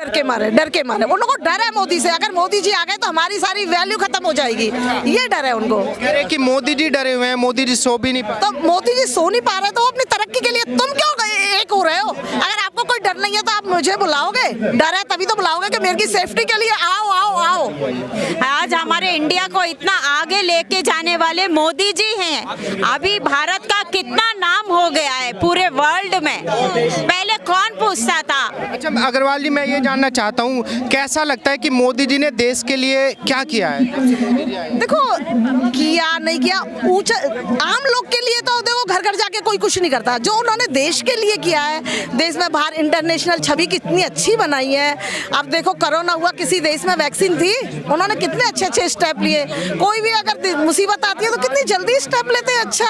डर के मारे उन लोगों को डर है मोदी से। अगर मोदी जी आ गए तो हमारी सारी वैल्यू खत्म हो जाएगी, ये डर है उनको। कह रहे कि मोदी जी डरे हुए हैं, मोदी जी सो भी नहीं पा तो मोदी जी सो नहीं पा रहे तो वो अपनी तरक्की के लिए, तुम क्यों एक हो रहे हो? अगर आपको कोई डर नहीं है तो आप मुझे बुलाओगे? डर है तभी तो बुलाओगे कि मेरी सेफ्टी के लिए आओ आओ आओ। आज हमारे इंडिया को इतना आगे लेके जाने वाले मोदी जी हैं। अभी भारत का कितना नाम हो गया है पूरे वर्ल्ड में, पहले कौन पूछता था? अच्छा अग्रवाल जी, मैं ये जानना चाहता हूँ, कैसा लगता है कि मोदी जी ने देश के लिए क्या किया है? देखो किया नहीं किया, ऊंचा आम लोग के लिए तो देखो घर घर जाके कोई कुछ नहीं करता। जो उन्होंने देश के लिए किया है, देश में बाहर इंटरनेशनल छवि कितनी अच्छी बनाई है। अब देखो कोरोना हुआ, किसी देश में वैक्सीन थी, उन्होंने कितने अच्छे स्टेप लिए। कोई भी अगर मुसीबत आती है तो कितनी जल्दी स्टेप लेते हैं। अच्छा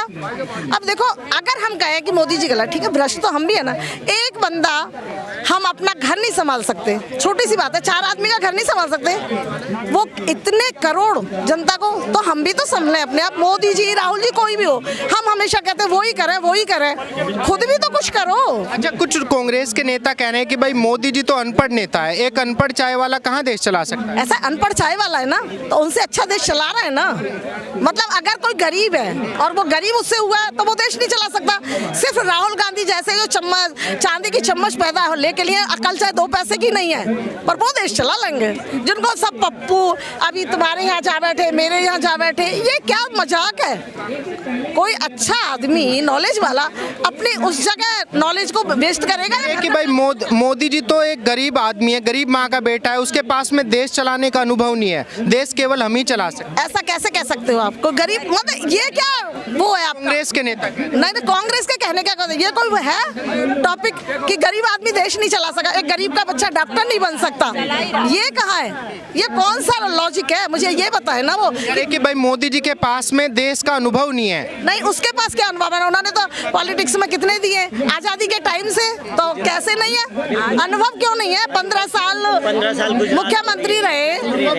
अब देखो अगर हम कहें कि मोदी जी गलत, ठीक है भ्रष्ट तो हम भी है ना। एक बंदा हम अपना घर नहीं संभाल सकते, छोटी सी बात है, 4 आदमी का घर नहीं संभाल सकते, वो इतने करोड़ जनता को तो हम भी तो संभले अपने आप। मोदी जी, राहुल जी, कोई भी हो, हम हमेशा कहते हैं वो ही करें, खुद भी तो कुछ करो। अच्छा कुछ कांग्रेस के नेता कह रहे हैं कि भाई मोदी जी तो अनपढ़ नेता है, एक अनपढ़ चाय वाला कहाँ देश चला सकता है? ऐसा अनपढ़ चाय वाला है ना, तो उनसे अच्छा देश चला रहा है ना। मतलब अगर कोई गरीब है और वो गरीब उससे हुआ है तो वो देश नहीं चला सकता। सिर्फ राहुल गांधी जैसे जो चम्मच, चांदी की चम्मच पैदा होने के लिए अकल चाहे 2 पैसे की नहीं है, पर वो देश चला लेंगे। जिनको सब पप्पू अभी तुम्हारे यहाँ जा बैठे, मेरे यहाँ जा बैठे, ये क्या मजाक है? कोई अच्छा आदमी नॉलेज वाला अपनी उस जगह नॉलेज को वेस्ट करेगा कि भाई मोदी जी तो एक गरीब आदमी है, गरीब माँ का बेटा है, उसके पास में देश चलाने का अनुभव नहीं है, देश केवल हम ही चला सकते। ऐसा कैसे कह सकते हो आप? कोई गरीब मतलब ये क्या वो है आपका? कांग्रेस के नेता नहीं, कांग्रेस के कहने क्या, ये कोई है टॉपिक कि गरीब आदमी देश नहीं चला सका, एक गरीब का बच्चा डॉक्टर नहीं बन सकता? ये कहाँ है? ये कौन सा लॉजिक है? मुझे ये बताए ना वो कि भाई मोदी जी के पास में देश का अनुभव नहीं है। नहीं, उसके पास क्या अनुभव है? उन्होंने तो पॉलिटिक्स में कितने दिए आजादी के टाइम से, तो कैसे नहीं है? अनुभव क्यों नहीं है? 15 साल मुख्यमंत्री रहे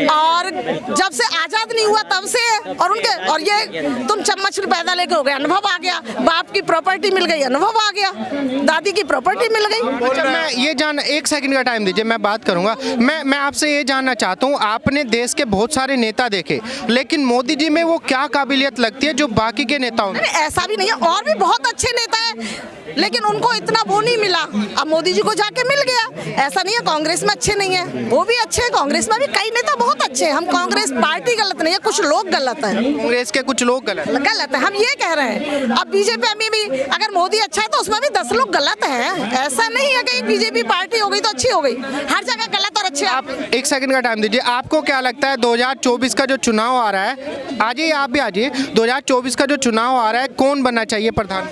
और जब से आजाद नहीं हुआ तब से, और उनके और ये तुम चम्मच पैदा लेके हो गए, अनुभव आ गया। बाप की प्रॉपर्टी मिल गई, अनुभव आ गया। दादी की प्रॉपर्टी मिल गई। अच्छा मैं ये जान, 1 सेकंड का टाइम दीजिए, मैं बात करूंगा। मैं आपसे ये जानना चाहता हूँ, आपने देश के बहुत सारे नेता देखे, लेकिन मोदी जी में वो क्या काबिलियत लगती है जो बाकी के नेताओं में? ऐसा भी नहीं है, और भी बहुत अच्छे नेता हैं, लेकिन उनको इतना वो नहीं मिला। अब मोदी जी को जाके मिल गया। ऐसा नहीं है कांग्रेस में अच्छे नहीं है, वो भी अच्छे हैं, कांग्रेस में भी कई नेता बहुत अच्छे हैं। हम कांग्रेस पार्टी गलत नहीं है, कुछ लोग गलत हैं, कांग्रेस के कुछ लोग गलत है, हम ये कह रहे हैं। अब बीजेपी में भी अगर मोदी अच्छा है तो उसमें भी 10 लोग गलत हैं। ऐसा नहीं है कि बीजेपी पार्टी हो गई तो अच्छी हो गई, हर जगह गलत और अच्छे। आप 1 सेकंड का टाइम दीजिए, आपको क्या लगता है 2024 का जो चुनाव आ रहा है, आ जाइए आप भी आ जाइए, 2024 का जो चुनाव आ रहा है, कौन बनना चाहिए प्रधान?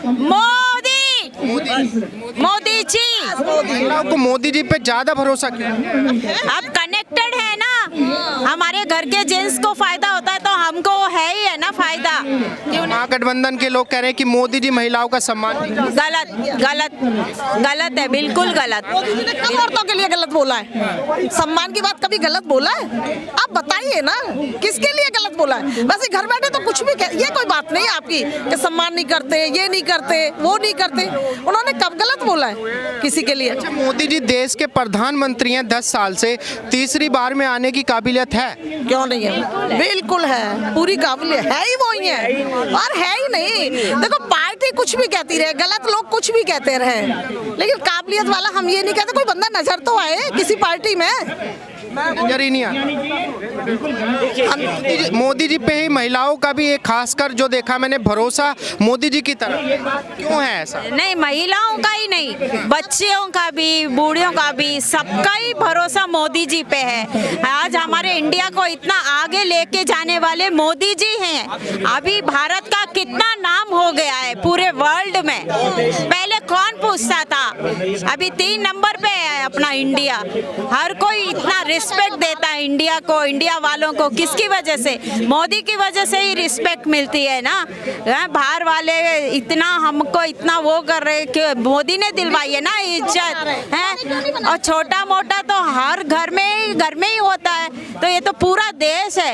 मोदी जी। आपको मोदी जी पे ज्यादा भरोसा क्यों? आप कनेक्टेड है ना, हमारे घर के जेंट्स को फायदा होता है तो हमको है ही है ना फायदा। महागठबंधन के लोग कह रहे हैं कि मोदी जी महिलाओं का सम्मान नहीं करते। गलत है, बिल्कुल गलत। कब औरतों के लिए गलत बोला है? सम्मान की बात कभी गलत बोला है? आप बताइए ना, किसके लिए गलत बोला है? वैसे घर बैठे तो कुछ भी ये कोई बात नहीं है आपकी कि सम्मान नहीं करते, ये नहीं करते, वो नहीं करते। उन्होंने कब गलत बोला है किसी के लिए? अच्छा मोदी जी देश के प्रधानमंत्री हैं 10 साल से, तीसरी बार में आने की काबिलियत है? क्यों नहीं है? बिल्कुल है, पूरी काबिलियत है ही, वो ही है और है ही नहीं। देखो पार्टी कुछ भी कहती रहे, गलत लोग कुछ भी कहते रहे, लेकिन काबिलियत वाला हम ये नहीं कहते। कोई बंदा नजर तो आए किसी पार्टी में, नजर ही नहीं आता। मोदी जी पे ही महिलाओं का भी एक खासकर जो देखा मैंने भरोसा मोदी जी की तरफ, क्यों है ऐसा? नहीं, महिलाओं का ही नहीं, बच्चियों का भी, बूढ़ियों का भी, सबका ही भरोसा मोदी जी पे है। आज हमारे इंडिया को इतना आगे लेके जाने वाले मोदी जी हैं। अभी भारत का कितना नाम हो गया है पूरे वर्ल्ड में, पहले कौन पूछता था? अभी 3 नंबर पे है अपना इंडिया। हर कोई इतना रिस्पेक्ट देता है इंडिया को, इंडिया वालों को। किसकी वजह से? मोदी की वजह से ही रिस्पेक्ट मिलती है ना। बाहर वाले इतना हमको इतना वो कर रहे कि मोदी ने दिलवाई है ना इज्जत है। और छोटा मोटा तो हर घर में ही होता है, तो ये तो पूरा देश है।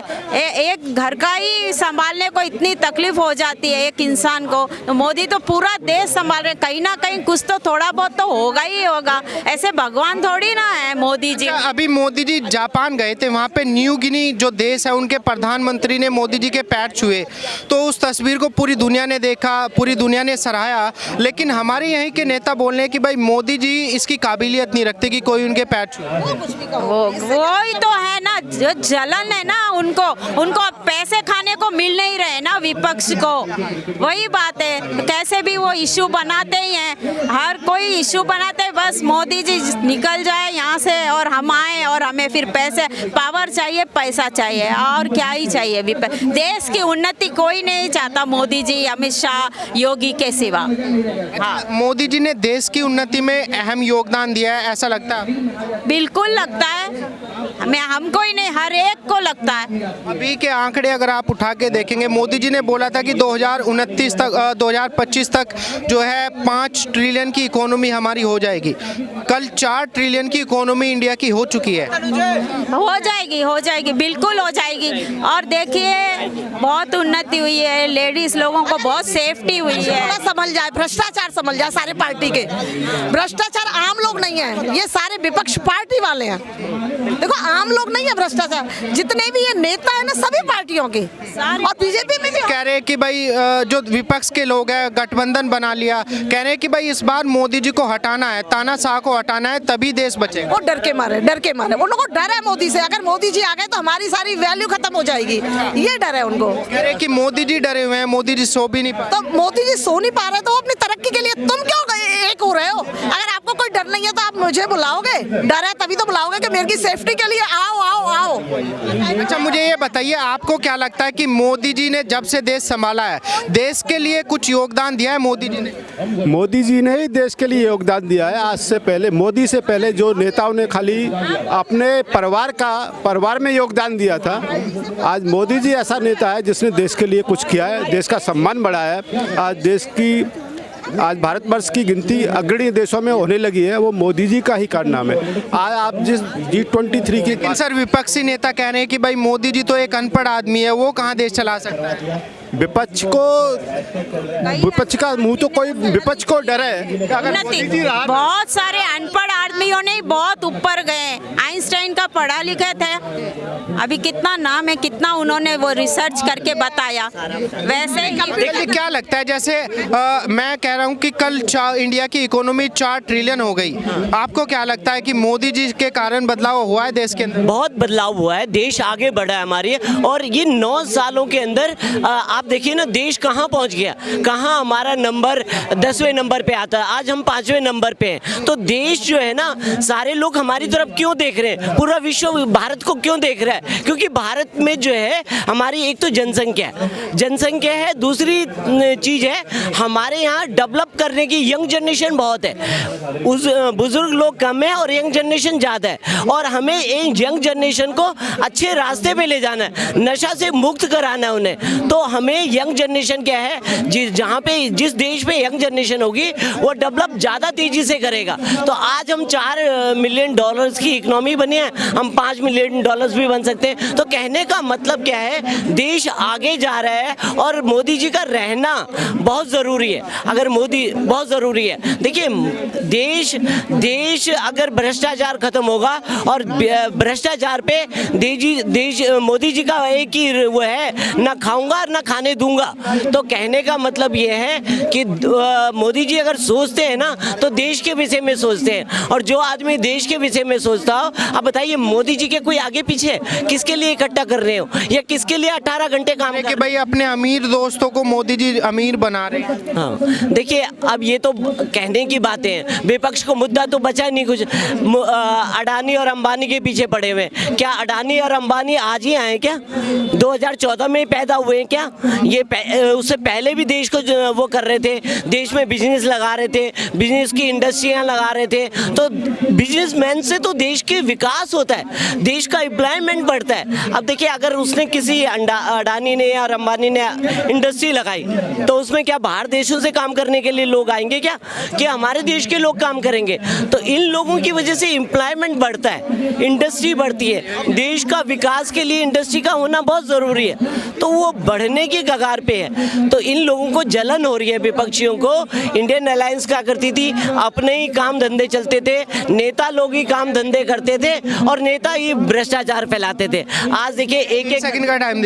एक घर का ही संभालने को इतनी तकलीफ हो जाती है एक इंसान को, तो मोदी तो पूरा देश संभाल रहे। कहीं ना कहीं कुछ तो थोड़ा बहुत तो होगा ही होगा। ऐसे भगवान थोड़ी ना है मोदी जी। अभी मोदी जी जापान गए थे, वहाँ पे न्यू गिनी जो देश है उनके प्रधानमंत्री ने मोदी जी के पैर छुए, तो उस तस्वीर को पूरी दुनिया ने देखा, पूरी दुनिया ने सराहा। लेकिन हमारे यहीं के नेता बोल रहे हैं कि भाई मोदी जी इसकी काबिलियत नहीं रखते कि कोई उनके पैर छुए। वो ही तो है ना, जो जलन है ना उनको अब पैसे खाने को मिल नहीं रहे ना विपक्ष को। वही बात है, कैसे भी वो इशू बनाते ही हैं, हर कोई इशू बनाते हैं, बस मोदी जी निकल जाए यहाँ से और हम आए और हमें फिर पैसे, पावर चाहिए, पैसा चाहिए, और क्या ही चाहिए। देश की उन्नति कोई नहीं चाहता, मोदी जी, अमित शाह, योगी के सिवा। हाँ, मोदी जी ने देश की उन्नति में अहम योगदान दिया है, ऐसा लगता है? बिल्कुल लगता है, हमको ही नहीं, हर एक को लगता है। अभी के आंकड़े अगर आप उठा के देखेंगे, मोदी जी ने बोला था कि 2025 तक जो है 5 ट्रिलियन की इकोनॉमी हमारी हो जाएगी। कल 4 ट्रिलियन की इकोनॉमी इंडिया की हो चुकी है। हो जाएगी, बिल्कुल हो जाएगी। और देखिए बहुत उन्नति हुई है, लेडीज लोगों को बहुत सेफ्टी हुई है। थोड़ा संभल जाए, भ्रष्टाचार संभल जाए सारे पार्टी के। भ्रष्टाचार आम लोग नहीं है, ये सारे विपक्ष पार्टी वाले हैं। देखो आम लोग नहीं है भ्रष्टाचार, जितने भी ये नेता है ना सभी पार्टियों के, और बीजेपी में भी कह रहे हैं कि भाई जो विपक्ष के लोग हैं गठबंधन बना लिया, कह रहे हैं कि भाई इस बार मोदी जी को हटाना है, तानाशाह को हटाना है, तभी देश बचेगा। वो डर के मारे उन लोगों को डर है मोदी से। अगर मोदी जी आ गए तो हमारी सारी वैल्यू खत्म हो जाएगी, ये डर है उनको। कह रहे हैं कि मोदी जी डरे हुए हैं, मोदी जी सो भी नहीं पा। तो मोदी जी सो नहीं पा रहे तो वो अपनी तरक्की के लिए, तुम क्यों एक हो रहे हो? अगर आपको कोई डर नहीं है तो आप मुझे बुलाओगे? डर है तभी तो बुलाओगे कि मेरी सेफ्टी के लिए आओ आओ आओ। अच्छा मुझे ये बताइए, आपको क्या लगता है कि मोदी जी ने जब से देश संभाला है, देश के लिए कुछ योगदान दिया है मोदी जी ने? मोदी जी ने ही देश के लिए योगदान दिया है। आज से पहले, मोदी से पहले जो नेताओं ने खाली अपने परिवार में योगदान दिया था, आज मोदी जी ऐसा नेता है जिसने देश के लिए कुछ किया है, देश का सम्मान बढ़ाया है। आज भारतवर्ष की गिनती अग्रणी देशों में होने लगी है, वो मोदी जी का ही कारनामा है। आज आप जिस G23 की सर विपक्षी नेता कह रहे हैं कि भाई मोदी जी तो एक अनपढ़ आदमी है, वो कहाँ देश चला सकता है? विपक्ष का मुंह तो कोई विपक्ष को डर है। अगर मोदी जी रहा, बहुत सारे अनपढ़ आदमियों ने बहुत ऊपर गए। आइंस्टाइन का पढ़ा लिखा थे, अभी कितना नाम है, कितना उन्होंने वो रिसर्च करके बताया। वैसे देखिए क्या लगता है, जैसे मैं कह रहा हूँ कि कल इंडिया की इकोनॉमी 4 ट्रिलियन हो गई, आपको क्या लगता है कि मोदी जी के कारण बदलाव हुआ है देश के अंदर? बहुत बदलाव हुआ है, देश आगे बढ़ा है हमारे, और ये 9 सालों के अंदर आप देखिए ना देश कहाँ पहुँच गया, कहाँ हमारा नंबर 10वें नंबर पे आता है, आज हम 5वें नंबर पे हैं। तो देश जो है ना, सारे लोग हमारी तरफ क्यों देख रहे हैं, पूरा विश्व भारत को क्यों देख रहा है? क्योंकि भारत में जो है हमारी एक तो जनसंख्या है, दूसरी चीज़ है हमारे यहाँ डेवलप करने की यंग जनरेशन बहुत है, उस बुजुर्ग लोग कम है और यंग जनरेशन ज़्यादा है। और हमें एक यंग जनरेशन को अच्छे रास्ते पे ले जाना है, नशा से मुक्त कराना है उन्हें। तो हमें यंग जनरेशन क्या है, जिस देश पे यंग जनरेशन होगी वो डेवलप ज़्यादा तेज़ी से करेगा। तो आज हम $4 मिलियन की इकोनॉमी बनी है, हम $5 मिलियन भी बन सकते हैं। तो कहने का मतलब क्या है, देश आगे जा रहा है और मोदी जी का रहना बहुत ज़रूरी है। अगर मोदी बहुत ज़रूरी है, देखिए देश अगर भ्रष्टाचार खत्म होगा, और भ्रष्टाचार पे मोदी जी का एक ही वो है, ना खाऊंगा ना खाने दूंगा। तो कहने का मतलब ये है कि मोदी जी अगर सोचते हैं ना तो देश के विषय में सोचते हैं, और जो आदमी देश के विषय में सोचता हो, अब बताइए मोदी जी के कोई आगे पीछे, किसके लिए इकट्ठा कर रहे हो, या किसके लिए 18 घंटे काम कि भाई अपने अमीर दोस्तों को मोदी जी अमीर बना रहे हैं? हाँ देखिए, अब ये तो कहने की बातें हैं, विपक्ष को मुद्दा तो बचा नहीं कुछ। अडानी और अंबानी के पीछे पड़े हुए, क्या अडानी और अंबानी आज ही आए क्या? 2014 में पैदा हुए हैं क्या? ये उससे पहले भी देश को वो कर रहे थे, देश में बिजनेस लगा रहे थे, बिजनेस की इंडस्ट्रियां लगा रहे थे। तो बिजनेसमैन से तो देश के विकास होता है, देश का एम्प्लॉयमेंट बढ़ता है। अब देखिए, अगर उसने किसी अडानी ने या अंबानी ने इंडस्ट्री लगाई, तो उसमें क्या बाहर देशों से काम करने के लिए लोग आएंगे क्या? कि हमारे देश के लोग काम करेंगे? तो इन लोगों की वजह से एम्प्लॉयमेंट बढ़ता है, इंडस्ट्री बढ़ती है। देश का विकास के लिए इंडस्ट्री का होना बहुत ज़रूरी है। तो वो बढ़ने के कगार पे है। तो इन लोगों को जलन हो रही है, विपक्षियों को। इंडियन अलायंस क्या करती थी, अपने ही काम धंधे चलते थे, नेता लोग ही काम धंधे करते थे और नेता ही भ्रष्टाचार फैलाते थे। आज देखिए एक सेकंड का टाइम